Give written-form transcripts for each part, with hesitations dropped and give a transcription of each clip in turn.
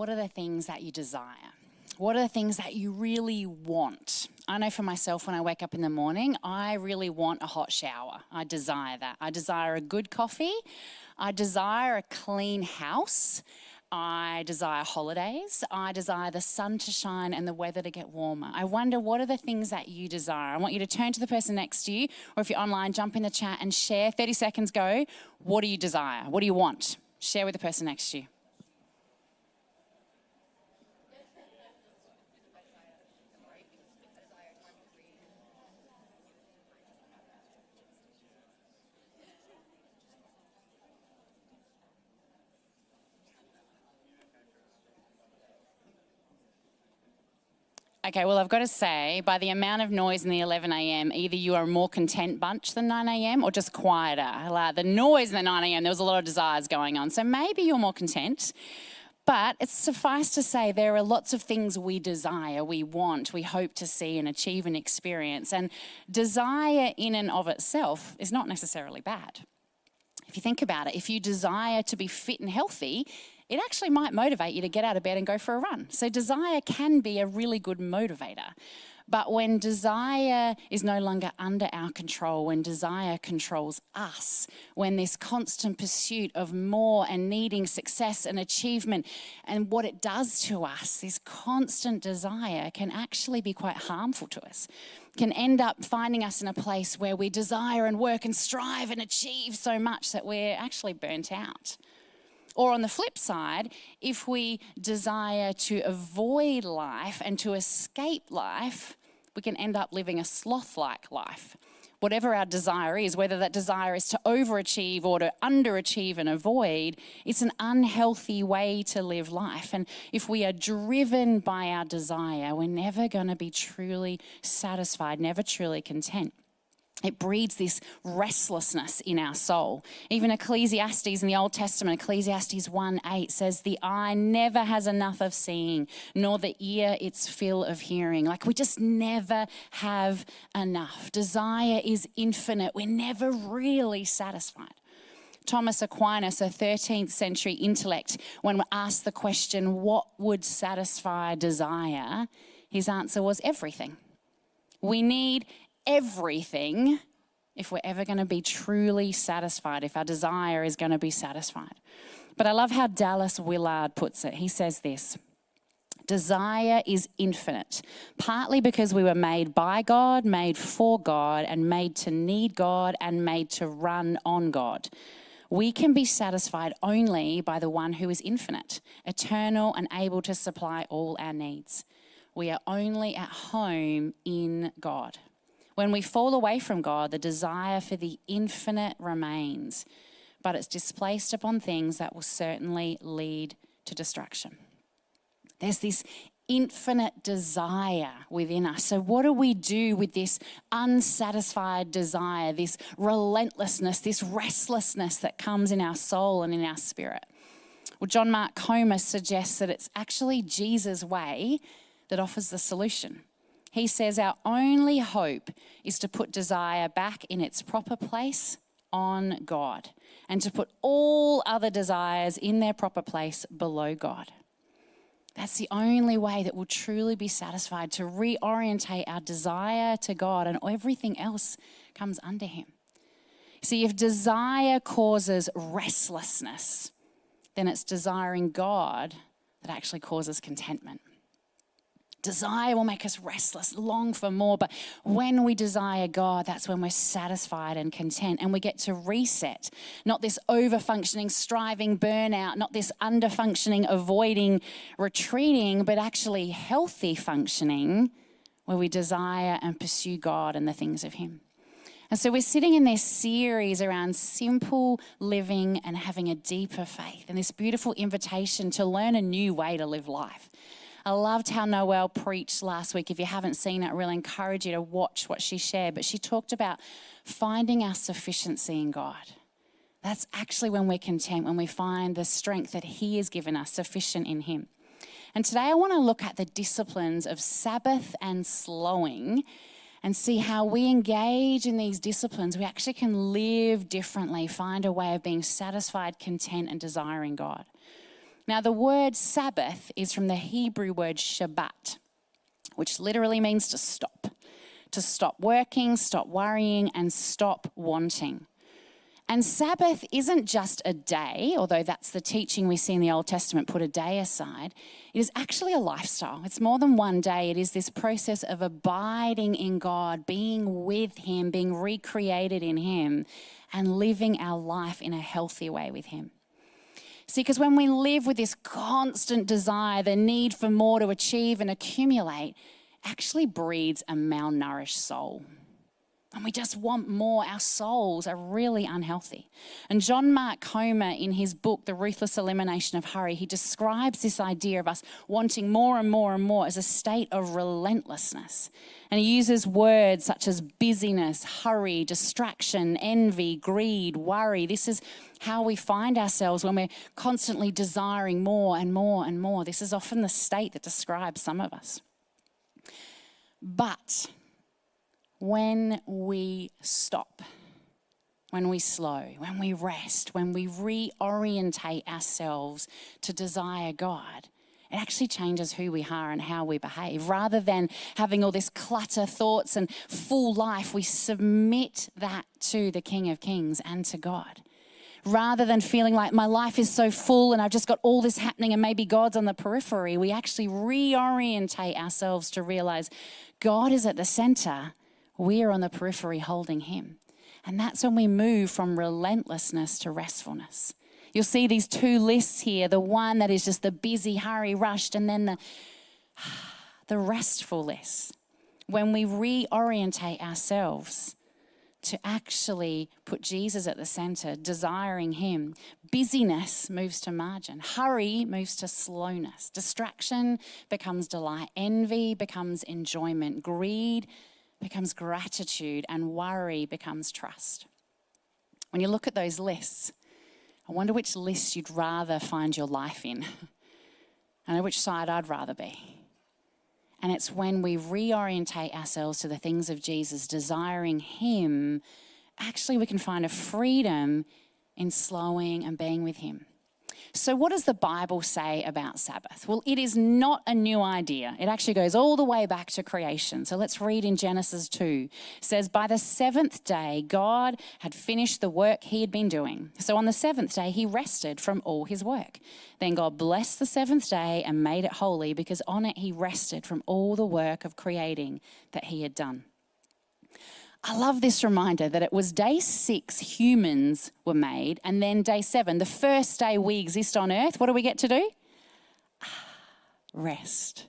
what are the things that you desire? What are the things that you really want? I know for myself, when I wake up in the morning, I really want a hot shower. I desire that. I desire a good coffee. I desire a clean house. I desire holidays. I desire the sun to shine and the weather to get warmer. I wonder, what are the things that you desire? I want you to turn to the person next to you, or if you're online, jump in the chat and share. 30 seconds, go. What do you desire? What do you want? Share with the person next to you. Okay, well, I've got to say, by the amount of noise in the 11 a.m., either you are a more content bunch than 9 a.m. or just quieter. Like the noise in the 9 a.m., there was a lot of desires going on. So maybe you're more content. But it's suffice to say, there are lots of things we desire, we want, we hope to see and achieve and experience. And desire in and of itself is not necessarily bad. If you think about it, if you desire to be fit and healthy, it actually might motivate you to get out of bed and go for a run. So desire can be a really good motivator. But when desire is no longer under our control, when desire controls us, when this constant pursuit of more and needing success and achievement, and what it does to us, this constant desire can actually be quite harmful to us. Can end up finding us in a place where we desire and work and strive and achieve so much that we're actually burnt out. Or on the flip side, if we desire to avoid life and to escape life, we can end up living a sloth-like life. Whatever our desire is, whether that desire is to overachieve or to underachieve and avoid, it's an unhealthy way to live life. And if we are driven by our desire, we're never going to be truly satisfied, never truly content. It breeds this restlessness in our soul. Even Ecclesiastes in the Old Testament, Ecclesiastes 1:8 says, the eye never has enough of seeing, nor the ear its fill of hearing. Like we just never have enough. Desire is infinite. We're never really satisfied. Thomas Aquinas, a 13th century intellect, when asked the question, what would satisfy desire? His answer was everything. We need everything if we're ever going to be truly satisfied, if our desire is going to be satisfied. But I love how Dallas Willard puts it. He says this: desire is infinite, partly because we were made by God, made for God, and made to need God, and made to run on God. We can be satisfied only by the one who is infinite, eternal, and able to supply all our needs. We are only at home in God. When we fall away from God, the desire for the infinite remains, but it's displaced upon things that will certainly lead to destruction. There's this infinite desire within us. So what do we do with this unsatisfied desire, this relentlessness, this restlessness that comes in our soul and in our spirit? Well, John Mark Comer suggests that it's actually Jesus' way that offers the solution. He says our only hope is to put desire back in its proper place on God, and to put all other desires in their proper place below God. That's the only way that we'll truly be satisfied, to reorientate our desire to God, and everything else comes under Him. See, if desire causes restlessness, then it's desiring God that actually causes contentment. Desire will make us restless, long for more. But when we desire God, that's when we're satisfied and content, and we get to reset. Not this over-functioning, striving, burnout, not this under-functioning, avoiding, retreating, but actually healthy functioning where we desire and pursue God and the things of Him. And so we're sitting in this series around simple living and having a deeper faith, and this beautiful invitation to learn a new way to live life. I loved how Noelle preached last week. If you haven't seen it, I really encourage you to watch what she shared. But she talked about finding our sufficiency in God. That's actually when we're content, when we find the strength that He has given us, sufficient in Him. And today I want to look at the disciplines of Sabbath and slowing, and see how we engage in these disciplines. We actually can live differently, find a way of being satisfied, content, and desiring God. Now, the word Sabbath is from the Hebrew word Shabbat, which literally means to stop. To stop working, stop worrying, and stop wanting. And Sabbath isn't just a day, although that's the teaching we see in the Old Testament, put a day aside. It is actually a lifestyle. It's more than one day. It is this process of abiding in God, being with Him, being recreated in Him, and living our life in a healthy way with Him. See, because when we live with this constant desire, the need for more to achieve and accumulate, actually breeds a malnourished soul. And we just want more. Our souls are really unhealthy. And John Mark Comer, in his book, The Ruthless Elimination of Hurry, he describes this idea of us wanting more and more and more as a state of relentlessness. And he uses words such as busyness, hurry, distraction, envy, greed, worry. This is how we find ourselves when we're constantly desiring more and more and more. This is often the state that describes some of us. But when we stop, when we slow, when we rest, when we reorientate ourselves to desire God, it actually changes who we are and how we behave. Rather than having all this clutter, thoughts, and full life, we submit that to the King of Kings and to God. Rather than feeling like my life is so full and I've just got all this happening and maybe God's on the periphery, we actually reorientate ourselves to realize God is at the center. We are on the periphery holding Him. And that's when we move from relentlessness to restfulness. You'll see these two lists here, the one that is just the busy, hurry, rushed, and then the restful list. When we reorientate ourselves to actually put Jesus at the center, desiring Him, busyness moves to margin. Hurry moves to slowness. Distraction becomes delight. Envy becomes enjoyment. Greed becomes gratitude, and worry becomes trust. When you look at those lists, I wonder which list you'd rather find your life in. I know which side I'd rather be. And it's when we reorientate ourselves to the things of Jesus, desiring Him, actually we can find a freedom in slowing and being with Him. So what does the Bible say about Sabbath? Well, it is not a new idea. It actually goes all the way back to creation. So let's read in Genesis 2. It says, by the seventh day, God had finished the work He had been doing. So on the seventh day, He rested from all His work. Then God blessed the seventh day and made it holy because on it He rested from all the work of creating that He had done. I love this reminder that it was day 6 humans were made, and then day 7, the first day we exist on earth, what do we get to do? Rest.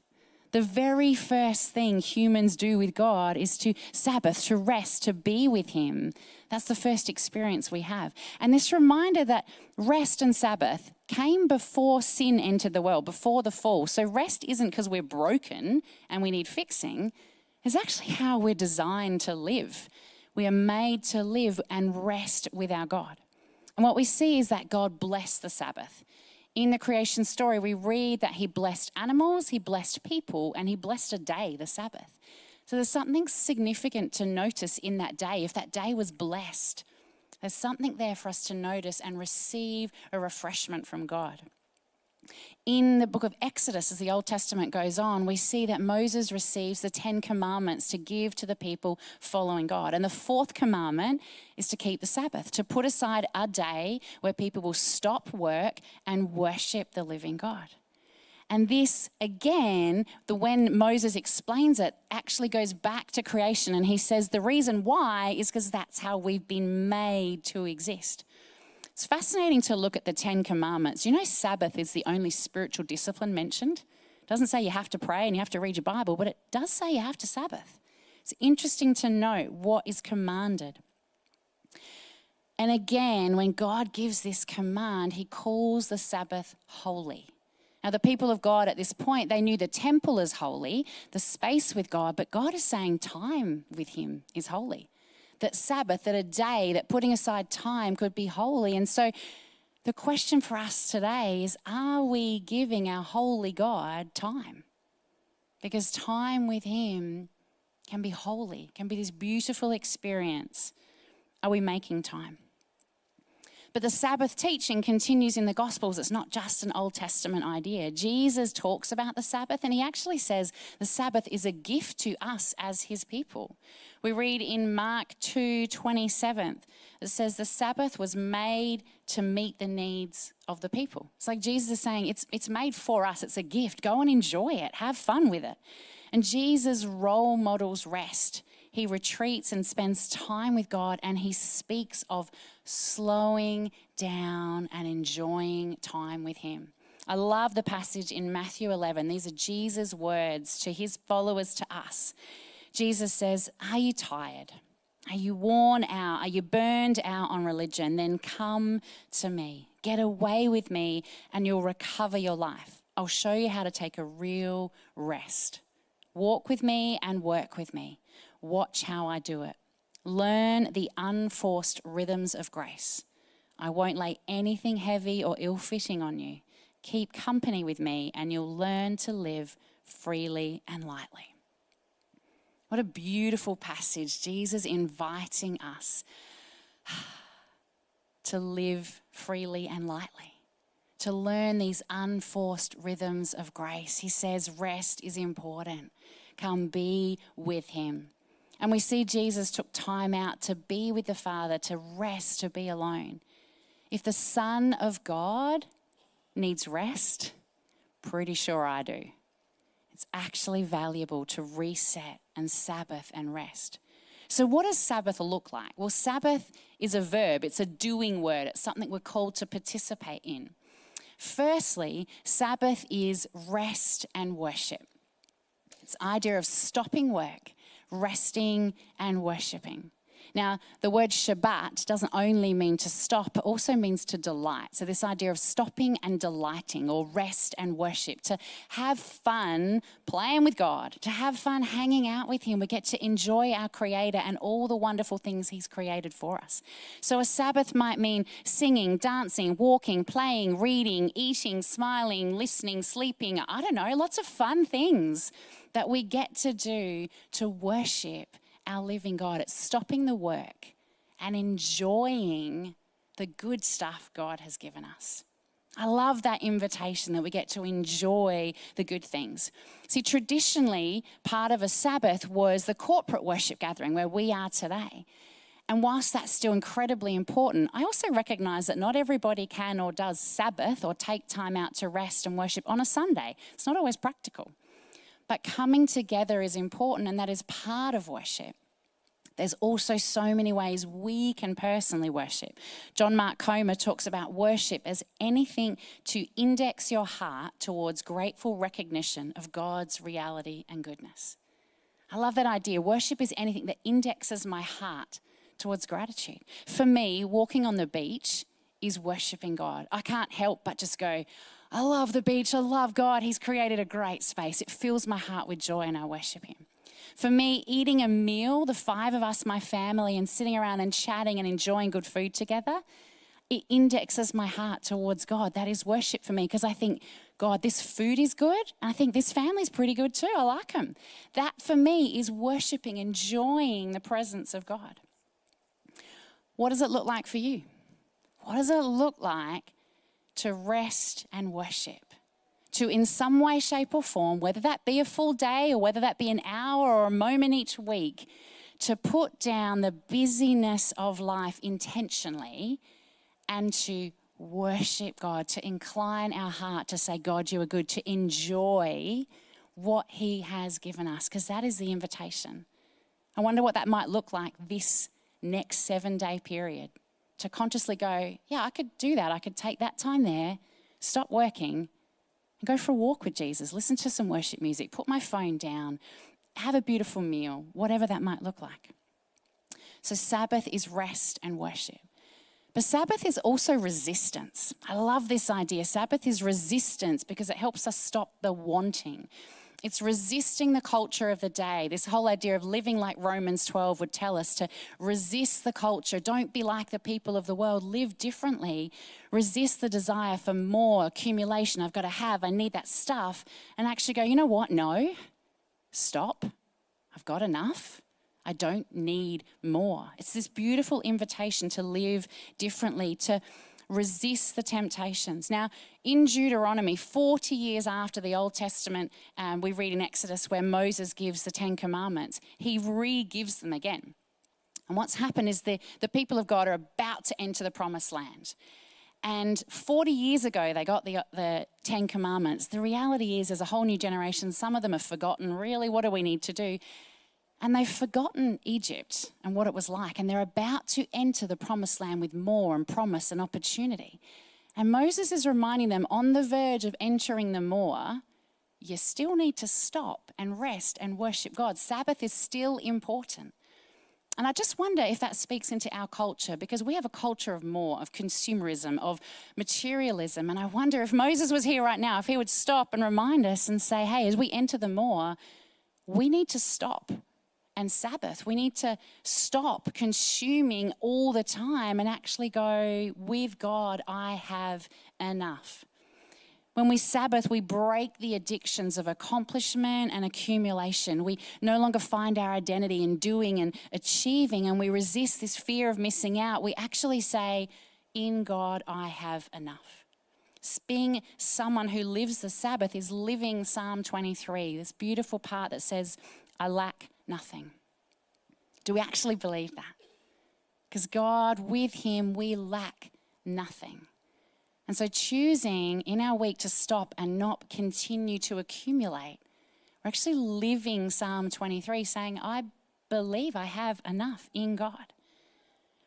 The very first thing humans do with God is to Sabbath, to rest, to be with Him. That's the first experience we have. And this reminder that rest and Sabbath came before sin entered the world, before the fall. So rest isn't because we're broken and we need fixing. It's actually how we're designed to live. We are made to live and rest with our God. And what we see is that God blessed the Sabbath. In the creation story, we read that He blessed animals, He blessed people, and He blessed a day, the Sabbath. So there's something significant to notice in that day. If that day was blessed, there's something there for us to notice and receive a refreshment from God. In the book of Exodus, as the Old Testament goes on, we see that Moses receives the 10 commandments to give to the people following God. And the 4th commandment is to keep the Sabbath, to put aside a day where people will stop work and worship the living God. And this, again, when Moses explains it, actually goes back to creation. And he says the reason why is because that's how we've been made to exist. It's fascinating to look at the 10 commandments. You know, Sabbath is the only spiritual discipline mentioned. It doesn't say you have to pray and you have to read your Bible, but it does say you have to Sabbath. It's interesting to note what is commanded. And again, when God gives this command, He calls the Sabbath holy. Now, the people of God at this point, they knew the temple is holy, the space with God, but God is saying time with Him is holy. That Sabbath, that a day, that putting aside time could be holy. And so the question for us today is, are we giving our holy God time? Because time with Him can be holy, can be this beautiful experience. Are we making time? But the Sabbath teaching continues in the Gospels. It's not just an Old Testament idea. Jesus talks about the Sabbath, and he actually says the Sabbath is a gift to us as his people. We read in Mark 2:27, it says the Sabbath was made to meet the needs of the people. It's like Jesus is saying it's made for us. It's a gift. Go and enjoy it. Have fun with it. And Jesus role models rest. He retreats and spends time with God, and he speaks of slowing down and enjoying time with him. I love the passage in Matthew 11. These are Jesus' words to his followers, to us. Jesus says, "Are you tired? Are you worn out? Are you burned out on religion? Then come to me. Get away with me and you'll recover your life. I'll show you how to take a real rest. Walk with me and work with me. Watch how I do it. Learn the unforced rhythms of grace. I won't lay anything heavy or ill-fitting on you. Keep company with me and you'll learn to live freely and lightly." What a beautiful passage. Jesus inviting us to live freely and lightly, to learn these unforced rhythms of grace. He says rest is important. Come be with him. And we see Jesus took time out to be with the Father, to rest, to be alone. If the Son of God needs rest, pretty sure I do. It's actually valuable to reset and Sabbath and rest. So what does Sabbath look like? Well, Sabbath is a verb. It's a doing word. It's something we're called to participate in. Firstly, Sabbath is rest and worship. It's the idea of stopping work, resting and worshiping. Now, the word Shabbat doesn't only mean to stop, it also means to delight. So this idea of stopping and delighting, or rest and worship, to have fun playing with God, to have fun hanging out with him. We get to enjoy our Creator and all the wonderful things he's created for us. So a Sabbath might mean singing, dancing, walking, playing, reading, eating, smiling, listening, sleeping. I don't know, lots of fun things that we get to do to worship our living God. It's stopping the work and enjoying the good stuff God has given us. I love that invitation that we get to enjoy the good things. See, traditionally, part of a Sabbath was the corporate worship gathering where we are today. And whilst that's still incredibly important, I also recognize that not everybody can or does Sabbath or take time out to rest and worship on a Sunday. It's not always practical. But coming together is important, and that is part of worship. There's also so many ways we can personally worship. John Mark Comer talks about worship as anything to index your heart towards grateful recognition of God's reality and goodness. I love that idea. Worship is anything that indexes my heart towards gratitude. For me, walking on the beach is worshiping God. I can't help but just go, I love the beach. I love God. He's created a great space. It fills my heart with joy and I worship him. For me, eating a meal, the five of us, my family, and sitting around and chatting and enjoying good food together, it indexes my heart towards God. That is worship for me because I think, God, this food is good. And I think this family's pretty good too. I like them. That for me is worshiping, enjoying the presence of God. What does it look like for you? What does it look like to rest and worship? To in some way, shape or form, whether that be a full day or whether that be an hour or a moment each week, to put down the busyness of life intentionally and to worship God, to incline our heart to say, God, you are good, to enjoy what he has given us, because that is the invitation. I wonder what that might look like this next 7-day period, to consciously go, yeah, I could do that. I could take that time there, stop working, and go for a walk with Jesus, listen to some worship music, put my phone down, have a beautiful meal, whatever that might look like. So Sabbath is rest and worship. But Sabbath is also resistance. I love this idea. Sabbath is resistance because it helps us stop the wanting. It's resisting the culture of the day. This whole idea of living like Romans 12 would tell us, to resist the culture. Don't be like the people of the world. Live differently. Resist the desire for more accumulation. I've got to have, I need that stuff. And actually go, you know what? No, stop. I've got enough. I don't need more. It's this beautiful invitation to live differently, to resist the temptations. Now, in Deuteronomy, 40 years after the Old Testament, we read in Exodus where Moses gives the 10 Commandments, he re-gives them again. And what's happened is the people of God are about to enter the promised land. And 40 years ago, they got the 10 Commandments. The reality is there's a whole new generation. Some of them have forgotten, really, what do we need to do? And they've forgotten Egypt and what it was like. And they're about to enter the promised land with more and promise and opportunity. And Moses is reminding them, on the verge of entering the more, you still need to stop and rest and worship God. Sabbath is still important. And I just wonder if that speaks into our culture, because we have a culture of more, of consumerism, of materialism. And I wonder if Moses was here right now, if he would stop and remind us and say, hey, as we enter the more, we need to stop and Sabbath. We need to stop consuming all the time and actually go, with God, I have enough. When we Sabbath, we break the addictions of accomplishment and accumulation. We no longer find our identity in doing and achieving, and we resist this fear of missing out. We actually say, in God, I have enough. Being someone who lives the Sabbath is living Psalm 23, this beautiful part that says, I lack nothing. Do we actually believe that? Because God, with him, we lack nothing. And so choosing in our week to stop and not continue to accumulate, we're actually living Psalm 23 saying, I believe I have enough in God.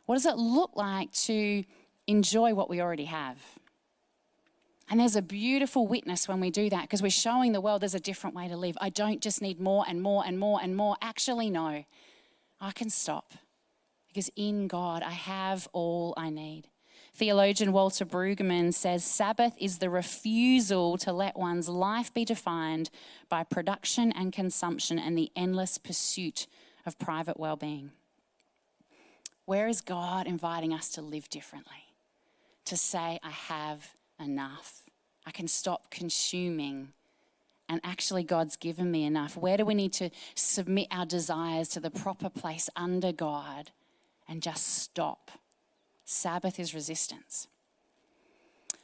What does it look like to enjoy what we already have? And there's a beautiful witness when we do that, because we're showing the world there's a different way to live. I don't just need more and more and more and more. Actually, no, I can stop, because in God I have all I need. Theologian Walter Brueggemann says, Sabbath is the refusal to let one's life be defined by production and consumption and the endless pursuit of private well-being. Where is God inviting us to live differently? To say, I have enough. I can stop consuming. And actually, God's given me enough. Where do we need to submit our desires to the proper place under God and just stop? Sabbath is resistance.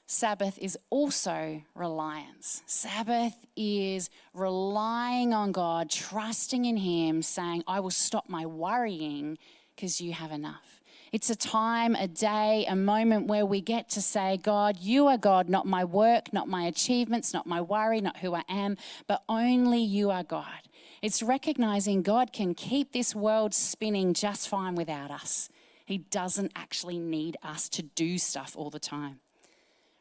Sabbath is also reliance. Sabbath is relying on God, trusting in him, saying, I will stop my worrying because you have enough. It's a time, a day, a moment where we get to say, God, you are God, not my work, not my achievements, not my worry, not who I am, but only you are God. It's recognizing God can keep this world spinning just fine without us. He doesn't actually need us to do stuff all the time.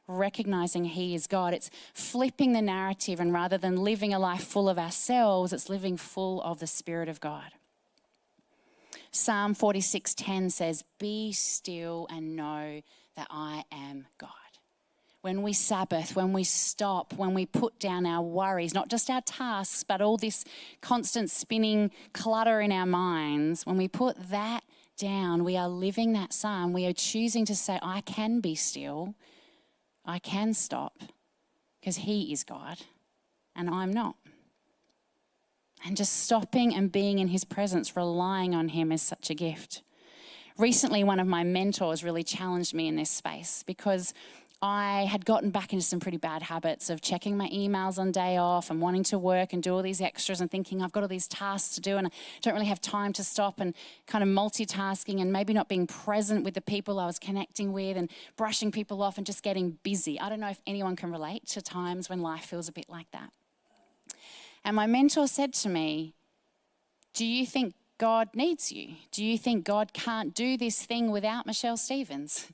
Recognizing he is God. It's flipping the narrative, and rather than living a life full of ourselves, it's living full of the Spirit of God. Psalm 46:10 says, be still and know that I am God. When we Sabbath, when we stop, when we put down our worries, not just our tasks, but all this constant spinning clutter in our minds, when we put that down, we are living that psalm. We are choosing to say, I can be still, I can stop, because he is God and I'm not. And just stopping and being in his presence, relying on him is such a gift. Recently, one of my mentors really challenged me in this space, because I had gotten back into some pretty bad habits of checking my emails on day off and wanting to work and do all these extras and thinking I've got all these tasks to do and I don't really have time to stop, and kind of multitasking and maybe not being present with the people I was connecting with and brushing people off and just getting busy. I don't know if anyone can relate to times when life feels a bit like that. And my mentor said to me, do you think God needs you? Do you think God can't do this thing without Michelle Stevens?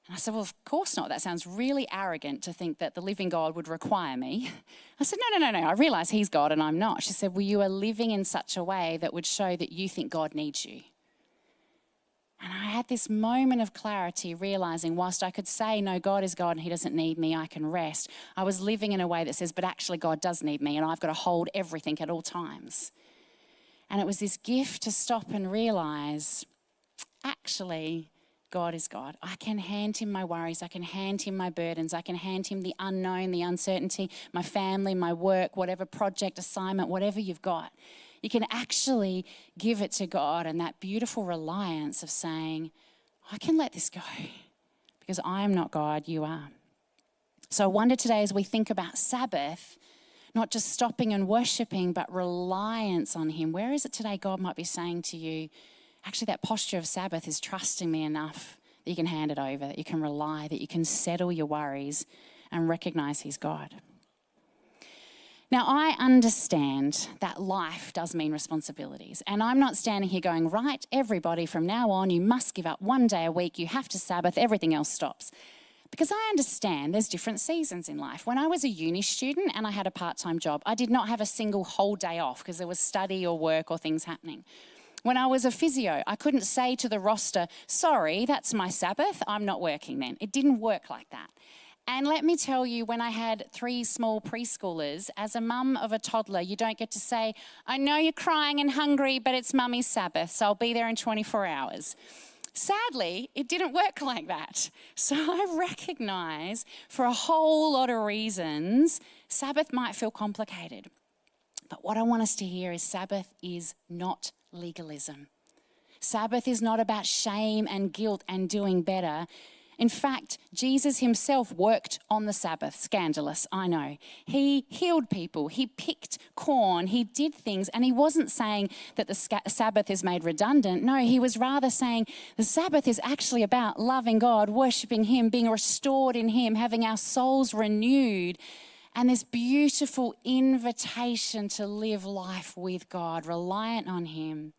And I said, well, of course not. That sounds really arrogant to think that the living God would require me. I said, no. I realize he's God and I'm not. She said, well, you are living in such a way that would show that you think God needs you. And I had this moment of clarity, realizing whilst I could say, no, God is God and he doesn't need me, I can rest, I was living in a way that says, but actually God does need me and I've got to hold everything at all times. And it was this gift to stop and realize, actually, God is God. I can hand him my worries. I can hand him my burdens. I can hand him the unknown, the uncertainty, my family, my work, whatever project, assignment, whatever you've got. You can actually give it to God, and that beautiful reliance of saying, I can let this go because I am not God, you are. So I wonder today as we think about Sabbath, not just stopping and worshipping, but reliance on him. Where is it today God might be saying to you, actually that posture of Sabbath is trusting me enough that you can hand it over, that you can rely, that you can settle your worries and recognize he's God. Now, I understand that life does mean responsibilities. And I'm not standing here going, right, everybody from now on, you must give up one day a week, you have to Sabbath, everything else stops. Because I understand there's different seasons in life. When I was a uni student and I had a part-time job, I did not have a single whole day off because there was study or work or things happening. When I was a physio, I couldn't say to the roster, sorry, that's my Sabbath, I'm not working then. It didn't work like that. And let me tell you, when I had 3 small preschoolers, as a mum of a toddler, you don't get to say, I know you're crying and hungry, but it's mummy's Sabbath, so I'll be there in 24 hours. Sadly, it didn't work like that. So I recognise for a whole lot of reasons, Sabbath might feel complicated. But what I want us to hear is Sabbath is not legalism. Sabbath is not about shame and guilt and doing better. In fact, Jesus himself worked on the Sabbath. Scandalous, I know. He healed people. He picked corn. He did things. And he wasn't saying that the Sabbath is made redundant. No, he was rather saying the Sabbath is actually about loving God, worshipping him, being restored in him, having our souls renewed. And this beautiful invitation to live life with God, reliant on him,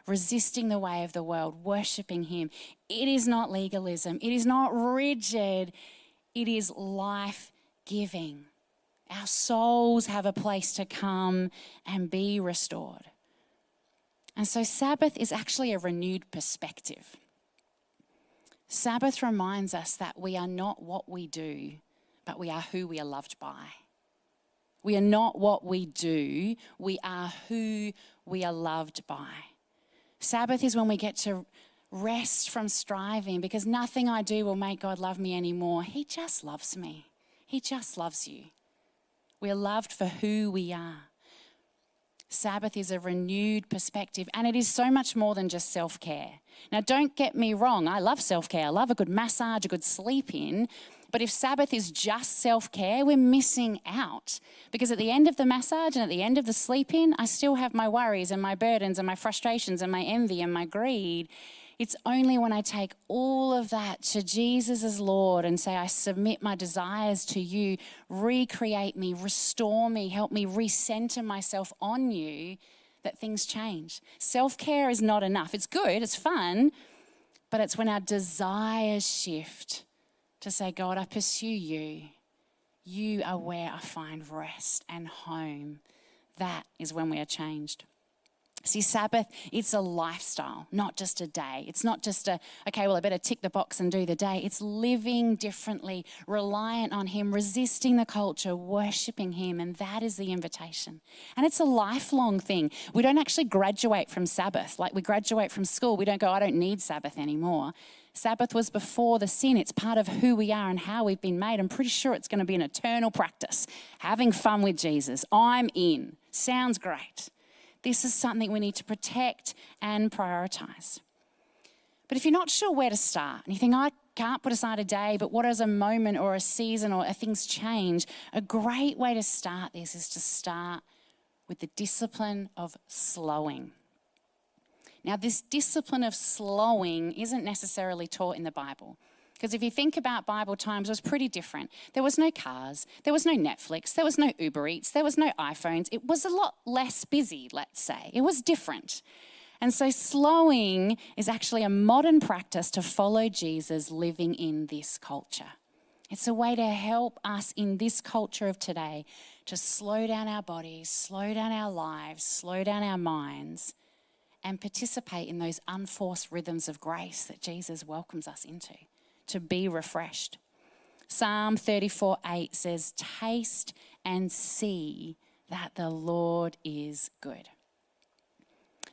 resisting the way of the world, worshipping him. It is not legalism. It is not rigid. It is life-giving. Our souls have a place to come and be restored. And so Sabbath is actually a renewed perspective. Sabbath reminds us that we are not what we do, but we are who we are loved by. We are not what we do, we are who we are loved by. Sabbath is when we get to rest from striving because nothing I do will make God love me anymore. He just loves me. He just loves you. We are loved for who we are. Sabbath is a renewed perspective, and it is so much more than just self-care. Now, don't get me wrong. I love self-care. I love a good massage, a good sleep in. But if Sabbath is just self-care, we're missing out. Because at the end of the massage and at the end of the sleep-in, I still have my worries and my burdens and my frustrations and my envy and my greed. It's only when I take all of that to Jesus as Lord and say, I submit my desires to you, recreate me, restore me, help me recenter myself on you, that things change. Self-care is not enough. It's good, it's fun, but it's when our desires shift to say, God, I pursue you. You are where I find rest and home. That is when we are changed. See, Sabbath, it's a lifestyle, not just a day. It's not just okay, well, I better tick the box and do the day. It's living differently, reliant on him, resisting the culture, worshipping him, and that is the invitation. And it's a lifelong thing. We don't actually graduate from Sabbath. Like we graduate from school, we don't go, I don't need Sabbath anymore. Sabbath was before the sin. It's part of who we are and how we've been made. I'm pretty sure it's going to be an eternal practice. Having fun with Jesus. I'm in. Sounds great. This is something we need to protect and prioritise. But if you're not sure where to start, and you think, I can't put aside a day, but what is a moment or a season or things change, a great way to start this is to start with the discipline of slowing. Now, this discipline of slowing isn't necessarily taught in the Bible. Because if you think about Bible times, it was pretty different. There was no cars, there was no Netflix, there was no Uber Eats, there was no iPhones. It was a lot less busy, let's say. It was different. And so slowing is actually a modern practice to follow Jesus living in this culture. It's a way to help us in this culture of today to slow down our bodies, slow down our lives, slow down our minds, and participate in those unforced rhythms of grace that Jesus welcomes us into, to be refreshed. Psalm 34:8 says, taste and see that the Lord is good.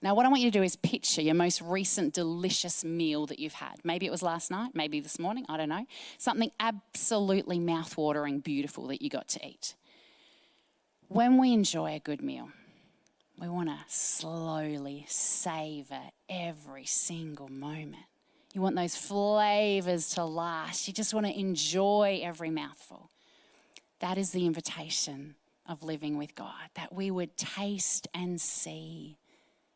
Now, what I want you to do is picture your most recent delicious meal that you've had. Maybe it was last night, maybe this morning, I don't know. Something absolutely mouth-watering beautiful that you got to eat. When we enjoy a good meal, We want to slowly savor every single moment. You want those flavors to last. You just want to enjoy every mouthful. That is the invitation of living with God, that we would taste and see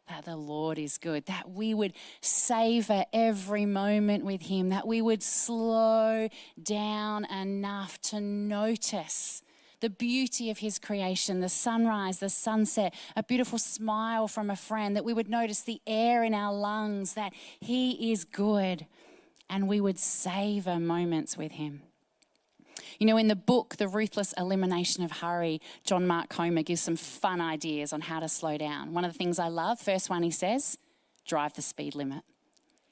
that the Lord is good, that we would savor every moment with him, that we would slow down enough to notice the beauty of his creation, the sunrise, the sunset, a beautiful smile from a friend, that we would notice the air in our lungs, that he is good, and we would savor moments with him. You know, in the book, The Ruthless Elimination of Hurry, John Mark Comer gives some fun ideas on how to slow down. One of the things I love, first one he says, drive the speed limit.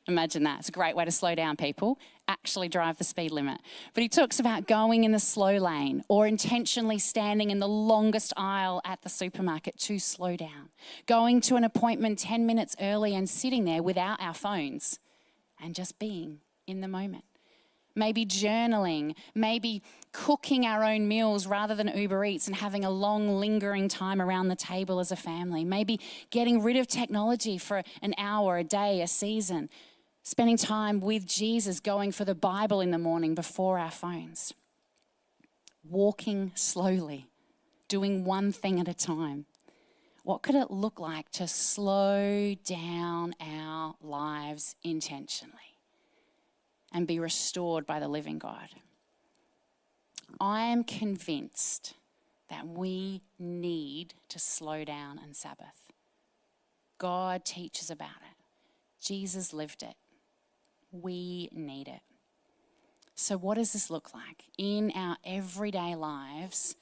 Imagine that. It's a great way to slow down, people. Actually drive the speed limit. But he talks about going in the slow lane or intentionally standing in the longest aisle at the supermarket to slow down. Going to an appointment 10 minutes early and sitting there without our phones and just being in the moment. Maybe journaling, maybe cooking our own meals rather than Uber Eats and having a long lingering time around the table as a family. Maybe getting rid of technology for an hour, a day, a season. Spending time with Jesus, going for the Bible in the morning before our phones. Walking slowly, doing one thing at a time. What could it look like to slow down our lives intentionally and be restored by the living God? I am convinced that we need to slow down and Sabbath. God teaches about it. Jesus lived it. We need it. So what does this look like in our everyday lives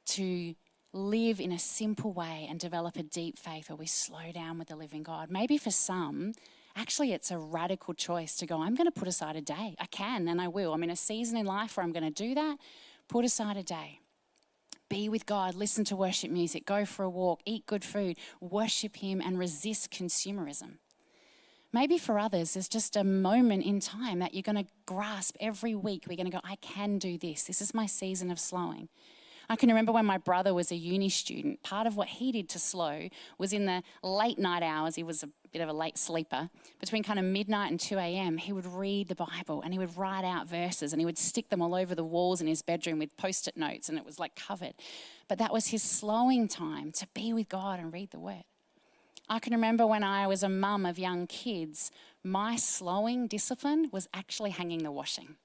to live in a simple way and develop a deep faith where we slow down with the living God? Maybe for some, actually it's a radical choice to go, I'm going to put aside a day. I can and I will. I'm in a season in life where I'm going to do that. Put aside a day. Be with God, listen to worship music, go for a walk, eat good food, worship him and resist consumerism. Maybe for others, there's just a moment in time that you're going to grasp every week. We're going to go, I can do this. This is my season of slowing. I can remember when my brother was a uni student, part of what he did to slow was in the late night hours. He was a bit of a late sleeper. Between kind of midnight and 2 a.m., he would read the Bible and he would write out verses and he would stick them all over the walls in his bedroom with Post-it notes, and it was like covered. But that was his slowing time to be with God and read the word. I can remember when I was a mum of young kids, my slowing discipline was actually hanging the washing.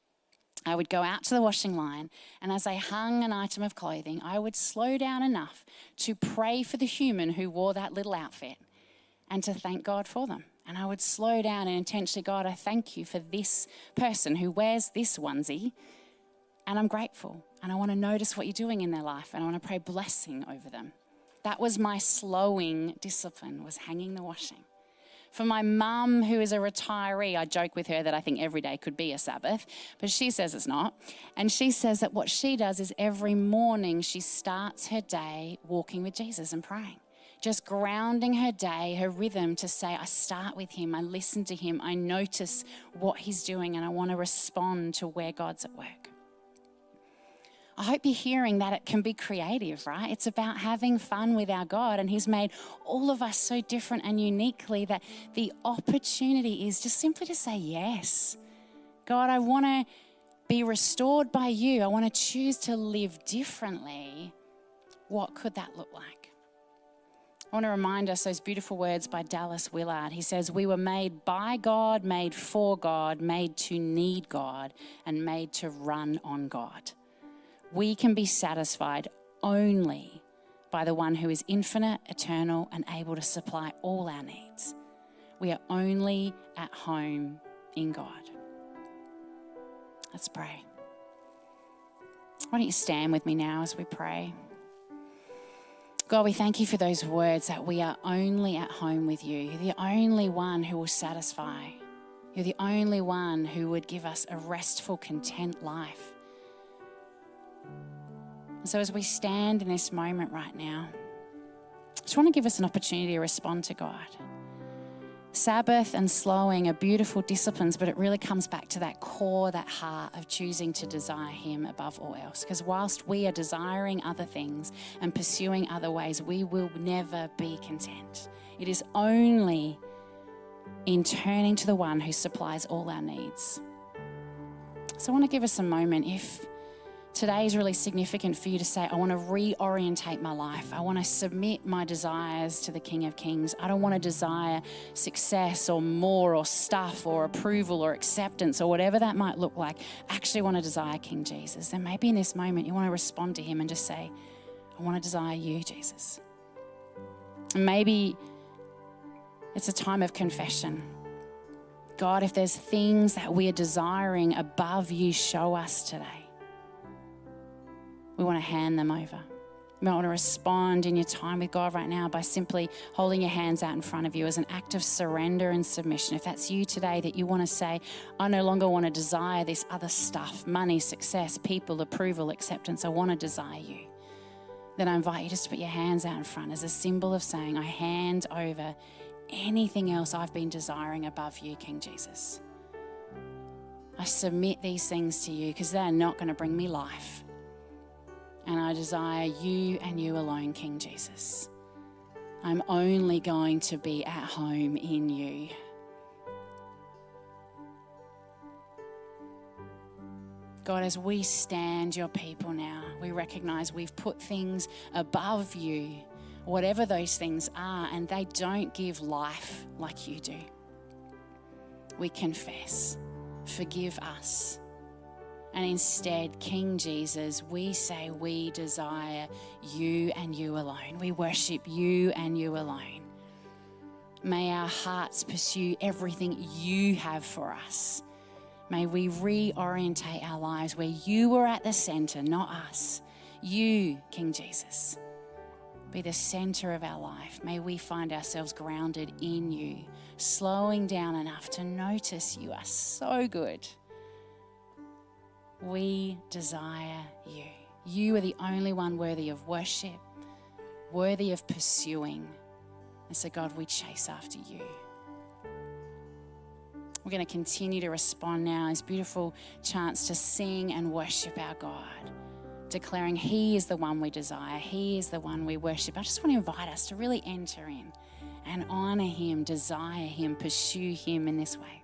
I would go out to the washing line, and as I hung an item of clothing, I would slow down enough to pray for the human who wore that little outfit and to thank God for them. And I would slow down and intentionally, God, I thank you for this person who wears this onesie, and I'm grateful. And I want to notice what you're doing in their life, and I want to pray blessing over them. That was my slowing discipline, was hanging the washing. For my mum, who is a retiree, I joke with her that I think every day could be a Sabbath, but she says it's not. And she says that what she does is every morning she starts her day walking with Jesus and praying. Just grounding her day, her rhythm to say, I start with him, I listen to him, I notice what he's doing, and I want to respond to where God's at work. I hope you're hearing that it can be creative, right? It's about having fun with our God, and he's made all of us so different and uniquely that the opportunity is just simply to say yes. God, I want to be restored by you. I want to choose to live differently. What could that look like? I want to remind us those beautiful words by Dallas Willard. He says, we were made by God, made for God, made to need God, and made to run on God. We can be satisfied only by the one who is infinite, eternal, and able to supply all our needs. We are only at home in God. Let's pray. Why don't you stand with me now as we pray? God, we thank you for those words that we are only at home with you. You're the only one who will satisfy. You're the only one who would give us a restful, content life. So as we stand in this moment right now, I just want to give us an opportunity to respond to God. Sabbath and slowing are beautiful disciplines, but it really comes back to that core, that heart of choosing to desire him above all else. Because whilst we are desiring other things and pursuing other ways, we will never be content. It is only in turning to the one who supplies all our needs. So I want to give us a moment. If today is really significant for you to say, I want to reorientate my life. I want to submit my desires to the King of Kings. I don't want to desire success or more or stuff or approval or acceptance or whatever that might look like. I actually want to desire King Jesus. Then maybe in this moment you want to respond to him and just say, I want to desire you, Jesus. And maybe it's a time of confession. God, if there's things that we are desiring above you, show us today. We want to hand them over. You might want to respond in your time with God right now by simply holding your hands out in front of you as an act of surrender and submission. If that's you today, that you want to say, I no longer want to desire this other stuff, money, success, people, approval, acceptance. I want to desire you. Then I invite you just to put your hands out in front as a symbol of saying, I hand over anything else I've been desiring above you, King Jesus. I submit these things to you because they're not going to bring me life. And I desire you and you alone, King Jesus. I'm only going to be at home in you. God, as we stand your people now, we recognize we've put things above you, whatever those things are, and they don't give life like you do. We confess, forgive us. And instead, King Jesus, we say we desire you and you alone. We worship you and you alone. May our hearts pursue everything you have for us. May we reorientate our lives where you are at the center, not us. You, King Jesus, be the center of our life. May we find ourselves grounded in you, slowing down enough to notice you are so good. We desire you. You are the only one worthy of worship, worthy of pursuing. And so, God, we chase after you. We're going to continue to respond now. This beautiful chance to sing and worship our God, declaring he is the one we desire. He is the one we worship. I just want to invite us to really enter in and honor him, desire him, pursue him in this way.